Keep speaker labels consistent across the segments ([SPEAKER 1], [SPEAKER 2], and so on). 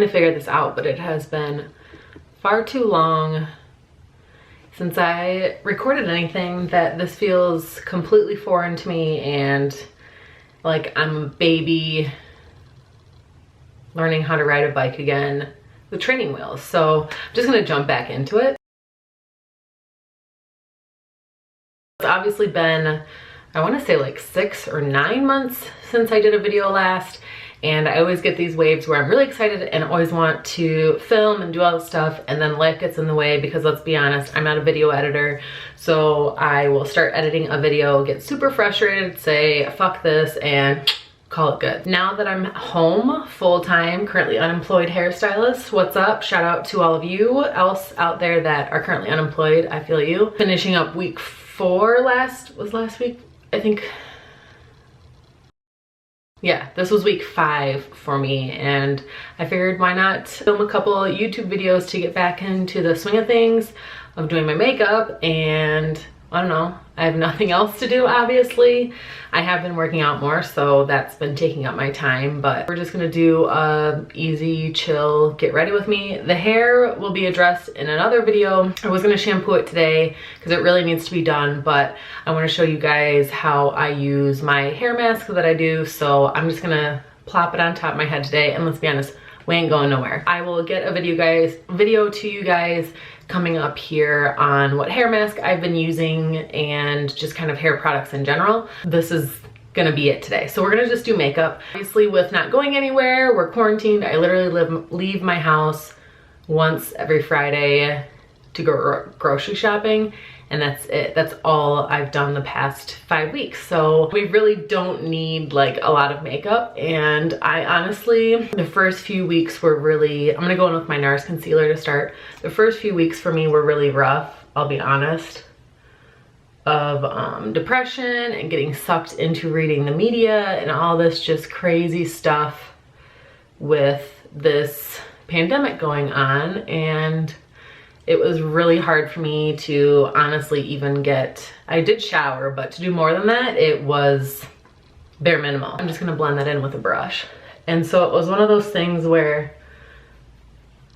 [SPEAKER 1] trying to figure this out, but it has been far too long since I recorded anything that this feels completely foreign to me and like I'm a baby learning how to ride a bike again with training wheels. So I'm just gonna jump back into it. It's obviously been, I want to say like 6 or 9 months since I did a video last, and I always get these waves where I'm really excited and always want to film and do all this stuff, and then life gets in the way because, let's be honest, I'm not a video editor. So I will start editing a video, get super frustrated, say fuck this, and call it good. Now that I'm home full-time, currently unemployed hairstylist, what's up? Shout out to all of you else out there that are currently unemployed. I feel you. Finishing up week 4 last week, I think. Yeah, this was week 5 for me, and I figured why not film a couple YouTube videos to get back into the swing of things, of doing my makeup, and I don't know, I have nothing else to do, obviously. I have been working out more, so that's been taking up my time, but we're just gonna do a easy, chill, get ready with me. The hair will be addressed in another video. I was gonna shampoo it today because it really needs to be done, but I wanna show you guys how I use my hair mask that I do, so I'm just gonna plop it on top of my head today, and let's be honest, we ain't going nowhere. I will get a video to you guys coming up here on what hair mask I've been using and just kind of hair products in general. This is gonna be it today. So we're gonna just do makeup. Obviously, with not going anywhere, we're quarantined. I literally leave my house once every Friday to go grocery shopping, and that's it. That's all I've done the past 5 weeks. So we really don't need like a lot of makeup. And I honestly, the first few weeks were really, I'm gonna go in with my NARS concealer to start. The first few weeks for me were really rough, I'll be honest, of depression and getting sucked into reading the media and all this just crazy stuff with this pandemic going on. And it was really hard for me to honestly even I did shower, but to do more than that, it was bare minimal. I'm just gonna blend that in with a brush. And so it was one of those things where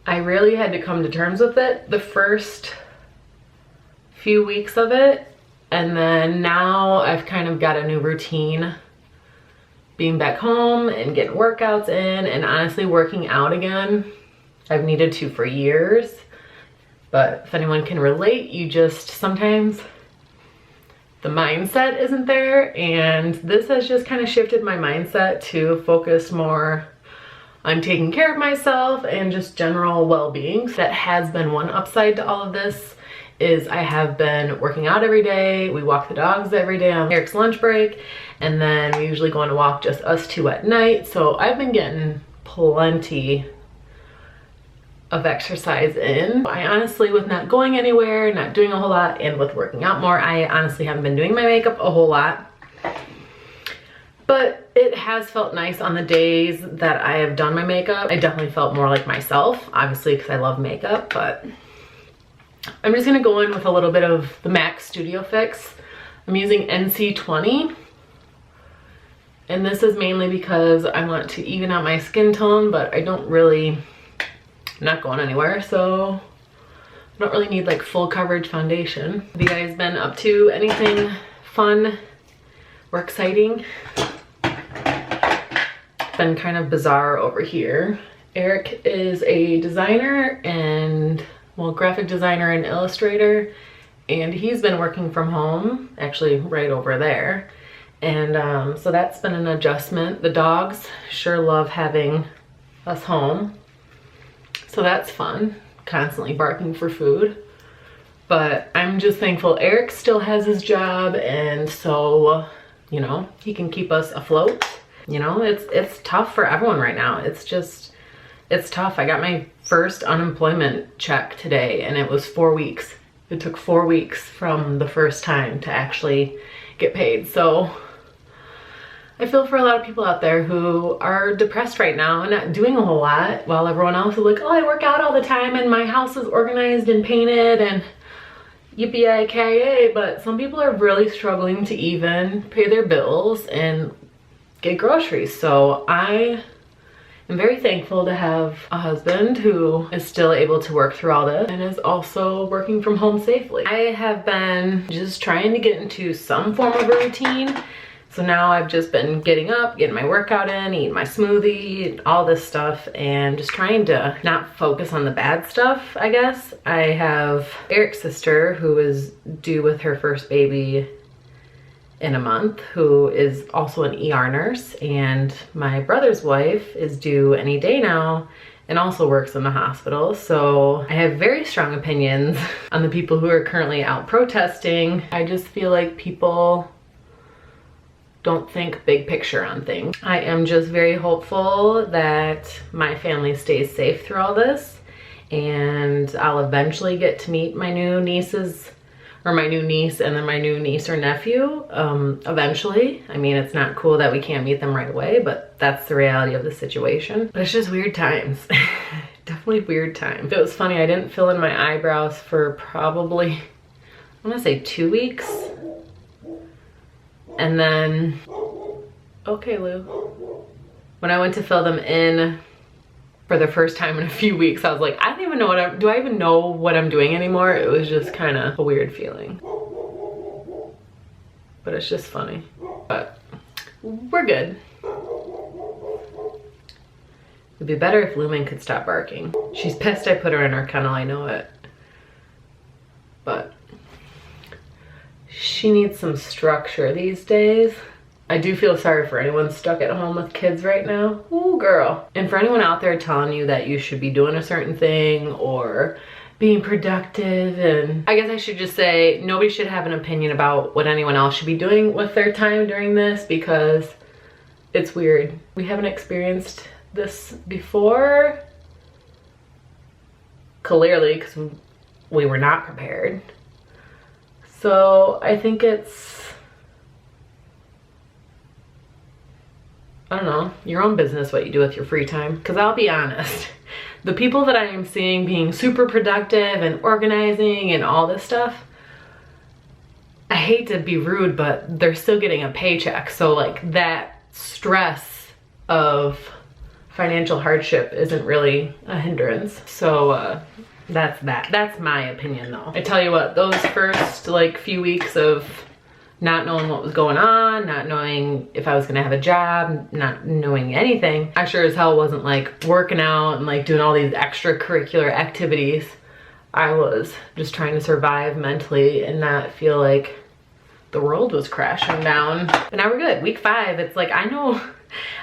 [SPEAKER 1] I really had to come to terms with it the first few weeks of it. And then now I've kind of got a new routine, being back home and getting workouts in, and honestly working out again. I've needed to for years. But if anyone can relate, you just sometimes the mindset isn't there, and this has just kind of shifted my mindset to focus more on taking care of myself and just general well-being. That has been one upside to all of this, is I have been working out every day. We walk the dogs every day on Eric's lunch break, and then we usually go on a walk just us 2 at night. So I've been getting plenty of exercise in. I honestly, with not going anywhere, not doing a whole lot, and with working out more, I honestly haven't been doing my makeup a whole lot. But it has felt nice on the days that I have done my makeup. I definitely felt more like myself, obviously, because I love makeup, but I'm just gonna go in with a little bit of the MAC Studio Fix. I'm using NC20. And this is mainly because I want to even out my skin tone, but I don't really, I'm not going anywhere, so I don't really need like full coverage foundation. Have you guys been up to anything fun or exciting? Been kind of bizarre over here. Eric is a designer and, well, graphic designer and illustrator, and he's been working from home, actually right over there. And so that's been an adjustment. The dogs sure love having us home, so that's fun, constantly barking for food. But I'm just thankful Eric still has his job, and so, you know, he can keep us afloat. You know, it's tough for everyone right now. It's tough. I got my first unemployment check today, and it was 4 weeks. It took 4 weeks from the first time to actually get paid. So I feel for a lot of people out there who are depressed right now and not doing a whole lot, while everyone else is like, oh, I work out all the time and my house is organized and painted and yippee-ki-yay. But some people are really struggling to even pay their bills and get groceries. So I I'm very thankful to have a husband who is still able to work through all this and is also working from home safely. I have been just trying to get into some form of a routine. So now I've just been getting up, getting my workout in, eating my smoothie, all this stuff, and just trying to not focus on the bad stuff, I guess. I have Eric's sister who is due with her first baby in a month, who is also an ER nurse, and my brother's wife is due any day now and also works in the hospital. So I have very strong opinions on the people who are currently out protesting. I just feel like people don't think big picture on things. I am just very hopeful that my family stays safe through all this, and I'll eventually get to meet my new nieces, or my new niece and then my new niece or nephew eventually. I mean, it's not cool that we can't meet them right away, but that's the reality of the situation. But it's just weird times. Definitely weird times. It was funny, I didn't fill in my eyebrows for probably, I wanna say 2 weeks. And then, okay, Lou. When I went to fill them in for the first time in a few weeks, I was like, I don't even know do I even know what I'm doing anymore? It was just kind of a weird feeling. But it's just funny. But we're good. It'd be better if Lumen could stop barking. She's pissed I put her in her kennel, I know it. But she needs some structure these days. I do feel sorry for anyone stuck at home with kids right now. Ooh, girl. And for anyone out there telling you that you should be doing a certain thing or being productive, and I guess I should just say nobody should have an opinion about what anyone else should be doing with their time during this, because it's weird. We haven't experienced this before, clearly, because we were not prepared. So I think it's, I don't know, your own business what you do with your free time. Because I'll be honest, the people that I am seeing being super productive and organizing and all this stuff, I hate to be rude, but they're still getting a paycheck. So like that stress of financial hardship isn't really a hindrance. So that's that. That's my opinion though. I tell you what, those first like few weeks of not knowing what was going on, not knowing if I was gonna have a job, not knowing anything, I sure as hell wasn't like working out and like doing all these extracurricular activities. I was just trying to survive mentally and not feel like the world was crashing down. But now we're good. Week 5, it's like, I know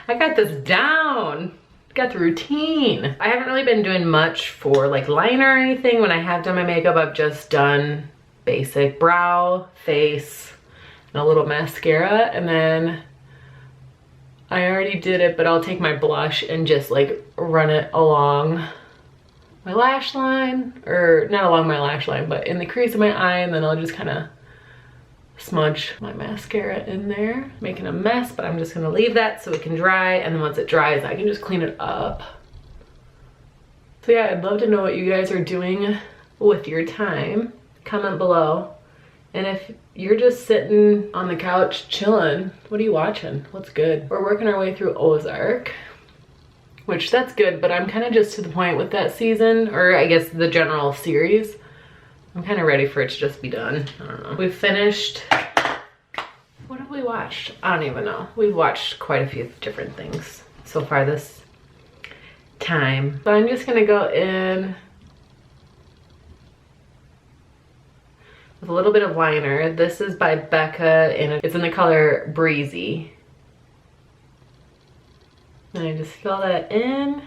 [SPEAKER 1] I got this down. Got the routine. I haven't really been doing much for like liner or anything. When I have done my makeup, I've just done basic brow, face, and a little mascara. And then I already did it, but I'll take my blush and just like run it along my lash line, or not along my lash line, but in the crease of my eye. And then I'll just kind of smudge my mascara in there, making a mess, but I'm just gonna leave that so it can dry, and then once it dries I can just clean it up. So yeah, I'd love to know what you guys are doing with your time. Comment below. And if you're just sitting on the couch chilling, what are you watching? What's good? We're working our way through Ozark, which that's good, but I'm kind of just to the point with that season, or I guess the general series. I'm kind of ready for it to just be done. I don't know. We've finished, what have we watched? I don't even know. We've watched quite a few different things so far this time. So I'm just gonna go in with a little bit of liner. This is by Becca and it's in the color Breezy. And I just fill that in.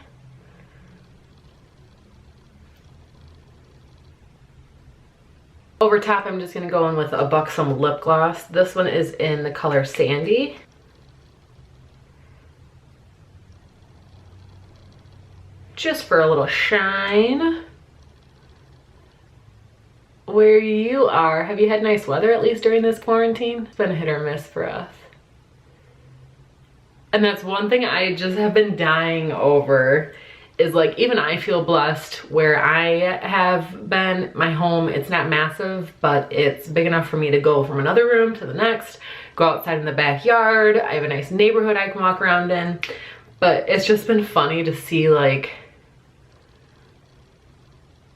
[SPEAKER 1] Over top, I'm just gonna go in with a Buxom lip gloss. This one is in the color Sandy. Just for a little shine. Where you are, have you had nice weather at least during this quarantine? It's been a hit or miss for us. And that's one thing I just have been dying over, is like, even I feel blessed where I have been. My home, it's not massive, but it's big enough for me to go from another room to the next, go outside in the backyard. I have a nice neighborhood I can walk around in. But it's just been funny to see like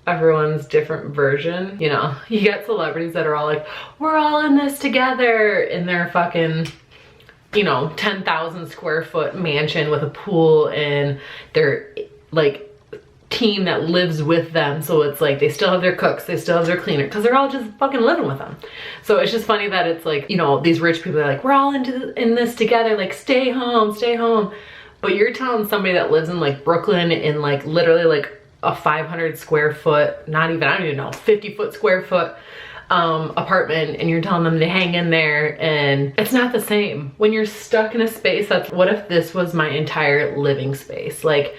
[SPEAKER 1] everyone's different version. You know, you get celebrities that are all like, we're all in this together, in their fucking, you know, 10,000 square foot mansion with a pool and their like team that lives with them. So it's like they still have their cooks, they still have their cleaner, because they're all just fucking living with them. So it's just funny that it's like, you know, these rich people are like, we're all in this together, like stay home, stay home. But you're telling somebody that lives in like Brooklyn in like literally like a 500 square foot, not even, I don't even know, 50 foot square foot apartment, and you're telling them to hang in there, and it's not the same. When you're stuck in a space that's, what if this was my entire living space? Like,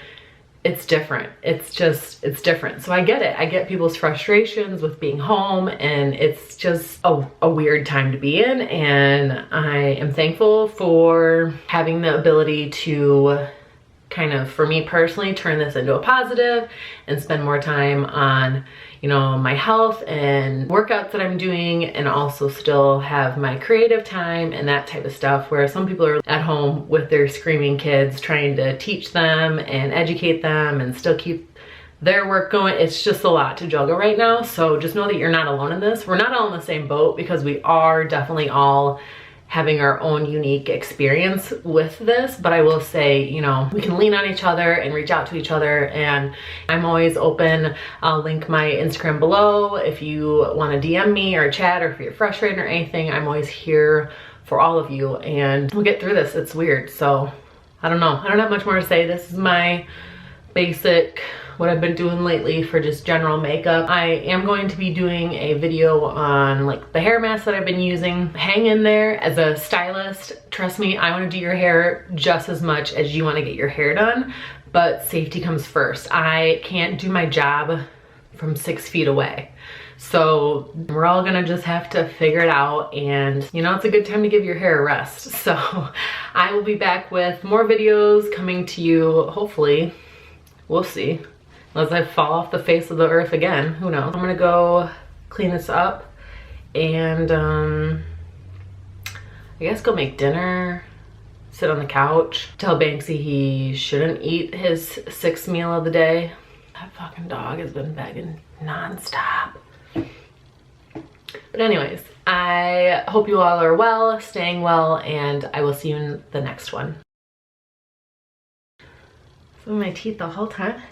[SPEAKER 1] it's different. It's just, it's different. So I get it. I get people's frustrations with being home, and it's just a weird time to be in. And I am thankful for having the ability to kind of, for me personally, turn this into a positive and spend more time on, you know, my health and workouts that I'm doing, and also still have my creative time and that type of stuff, where some people are at home with their screaming kids trying to teach them and educate them and still keep their work going. It's just a lot to juggle right now. So just know that you're not alone in this. We're not all in the same boat, because we are definitely all having our own unique experience with this. But I will say, you know, we can lean on each other and reach out to each other, and I'm always open. I'll link my Instagram below if you want to DM me or chat, or if you're frustrated or anything. I'm always here for all of you, and we'll get through this. It's weird. So I don't know. I don't have much more to say. This is my basic, what I've been doing lately for just general makeup. I am going to be doing a video on like the hair mask that I've been using. Hang in there. As a stylist, trust me, I want to do your hair just as much as you want to get your hair done, but safety comes first. I can't do my job from 6 feet away. So we're all gonna just have to figure it out, and you know, it's a good time to give your hair a rest. So I will be back with more videos coming to you, hopefully. We'll see. Unless I fall off the face of the earth again, who knows. I'm gonna go clean this up and I guess go make dinner, sit on the couch, tell Banksy he shouldn't eat his 6th meal of the day. That fucking dog has been begging nonstop. But anyways, I hope you all are well, staying well, and I will see you in the next one. So my teeth the whole time.